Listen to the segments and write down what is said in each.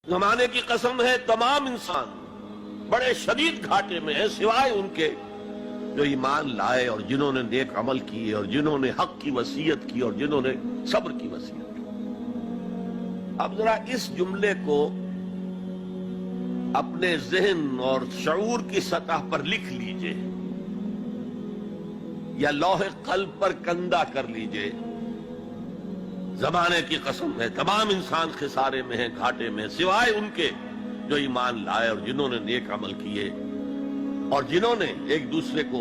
زمانے کی قسم ہے تمام انسان بڑے شدید گھاٹے میں ہیں سوائے ان کے جو ایمان لائے اور جنہوں نے نیک عمل کیے اور جنہوں نے حق کی وصیت کی اور جنہوں نے صبر کی وصیت کی۔ اب ذرا اس جملے کو اپنے ذہن اور شعور کی سطح پر لکھ لیجئے یا لوح قلب پر کندہ کر لیجئے۔ زمانے کی قسم ہے تمام انسان خسارے میں ہیں، گھاٹے میں ہیں، سوائے ان کے جو ایمان لائے اور جنہوں نے نیک عمل کیے اور جنہوں نے ایک دوسرے کو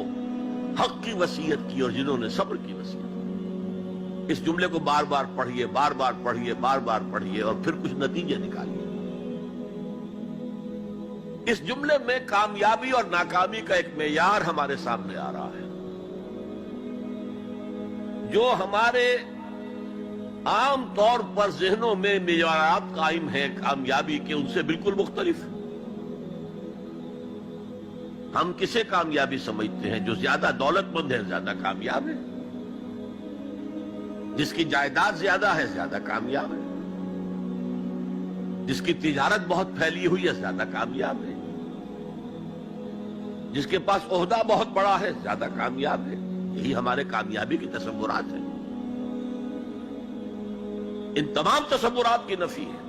حق کی وصیت کی اور جنہوں نے صبر کی وصیت کی۔ اس جملے کو بار بار پڑھیے، بار بار پڑھیے، بار بار پڑھیے اور پھر کچھ نتیجے نکالیے۔ اس جملے میں کامیابی اور ناکامی کا ایک معیار ہمارے سامنے آ رہا ہے۔ جو ہمارے عام طور پر ذہنوں میں معیارات قائم ہیں کامیابی کے، ان سے بالکل مختلف ہے۔ ہم کسے کامیابی سمجھتے ہیں؟ جو زیادہ دولت مند ہے زیادہ کامیاب ہے، جس کی جائیداد زیادہ ہے زیادہ کامیاب ہے، جس کی تجارت بہت پھیلی ہوئی ہے زیادہ کامیاب ہے، جس کے پاس عہدہ بہت بڑا ہے زیادہ کامیاب ہے۔ یہی ہمارے کامیابی کی تصورات ہیں۔ ان تمام تصورات کی نفی ہے۔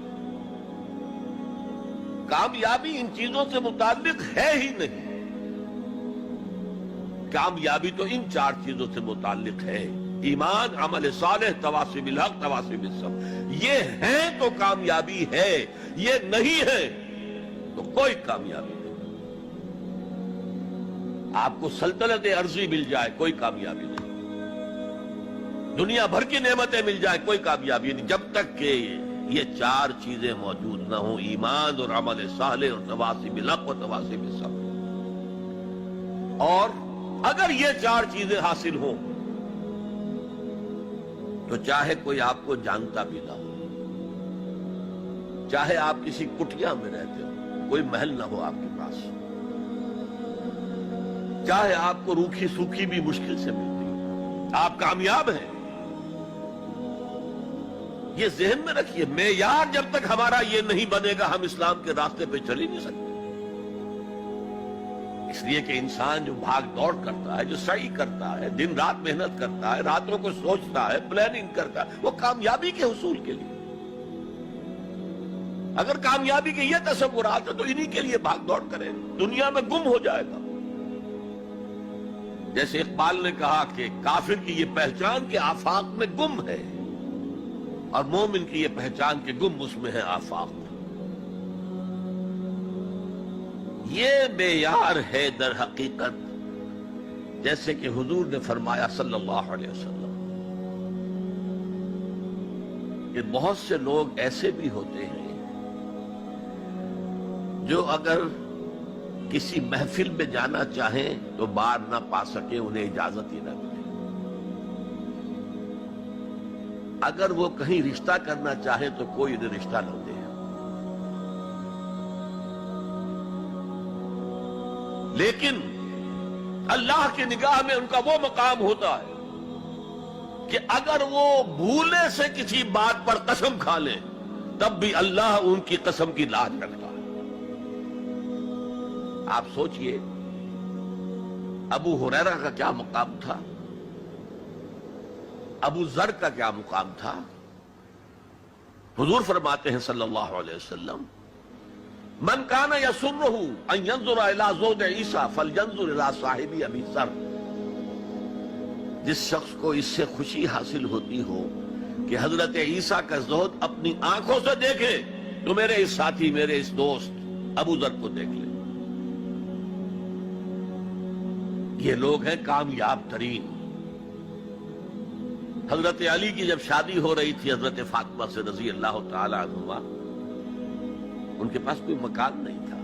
کامیابی ان چیزوں سے متعلق ہے ہی نہیں۔ کامیابی تو ان چار چیزوں سے متعلق ہے: ایمان، عمل صالح، تواصی بالحق، تواصی بالصبر۔ یہ ہیں تو کامیابی ہے، یہ نہیں ہے تو کوئی کامیابی نہیں۔ آپ کو سلطنت عرضی مل جائے کوئی کامیابی نہیں، دنیا بھر کی نعمتیں مل جائیں کوئی کامیابی نہیں، جب تک کہ یہ چار چیزیں موجود نہ ہوں: ایمان اور عمل صالح اور تواصی بالحق و تواصی بالصبر۔ اور اگر یہ چار چیزیں حاصل ہوں تو چاہے کوئی آپ کو جانتا بھی نہ ہو، چاہے آپ کسی کٹیا میں رہتے ہو، کوئی محل نہ ہو آپ کے پاس، چاہے آپ کو روکھی سوکھی بھی مشکل سے ملتی ہو، آپ کامیاب ہیں۔ یہ ذہن میں رکھیے، معیار جب تک ہمارا یہ نہیں بنے گا ہم اسلام کے راستے پہ چل ہی نہیں سکتے۔ اس لیے کہ انسان جو بھاگ دوڑ کرتا ہے، جو سعی کرتا ہے، دن رات محنت کرتا ہے، راتوں کو سوچتا ہے، پلاننگ کرتا ہے، وہ کامیابی کے حصول کے لیے۔ اگر کامیابی کے یہ تصورات ہیں تو انہی کے لیے بھاگ دوڑ کرے، دنیا میں گم ہو جائے گا۔ جیسے اقبال نے کہا کہ کافر کی یہ پہچان کہ آفاق میں گم ہے، اور مومن کی یہ پہچان کہ گم اس میں ہے آفاق۔ یہ معیار ہے در حقیقت، جیسے کہ حضور نے فرمایا صلی اللہ علیہ وسلم کہ بہت سے لوگ ایسے بھی ہوتے ہیں جو اگر کسی محفل میں جانا چاہیں تو بار نہ پا سکے، انہیں اجازت ہی نہ ملے۔ اگر وہ کہیں رشتہ کرنا چاہے تو کوئی انہیں رشتہ نہ دے۔ لیکن اللہ کی نگاہ میں ان کا وہ مقام ہوتا ہے کہ اگر وہ بھولے سے کسی بات پر قسم کھا لیں تب بھی اللہ ان کی قسم کی لاج رکھتا ہے۔ آپ سوچئے ابو ہریرہ کا کیا مقام تھا، ابو ذر کا کیا مقام تھا۔ حضور فرماتے ہیں صلی اللہ علیہ وسلم: من کان یسرہ ان ینظر الی زہد عیسیٰ فلینظر الی صاحب ابی ذر۔ جس شخص کو اس سے خوشی حاصل ہوتی ہو کہ حضرت عیسیٰ کا زہد اپنی آنکھوں سے دیکھے تو میرے اس ساتھی، میرے اس دوست ابو ذر کو دیکھ لے۔ یہ لوگ ہیں کامیاب ترین۔ حضرت علی کی جب شادی ہو رہی تھی حضرت فاطمہ سے رضی اللہ تعالی عنہما، ان کے پاس کوئی مکان نہیں تھا۔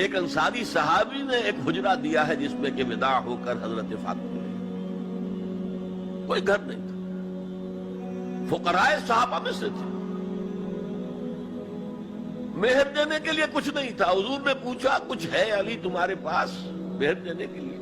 ایک انصاری صحابی نے ایک حجرہ دیا ہے جس میں کہ وداع ہو کر حضرت فاطمہ نے، کوئی گھر نہیں تھا، فقراء صحابہ میں سے تھے، مہر دینے کے لیے کچھ نہیں تھا۔ حضور نے پوچھا کچھ ہے علی تمہارے پاس مہر دینے کے لیے؟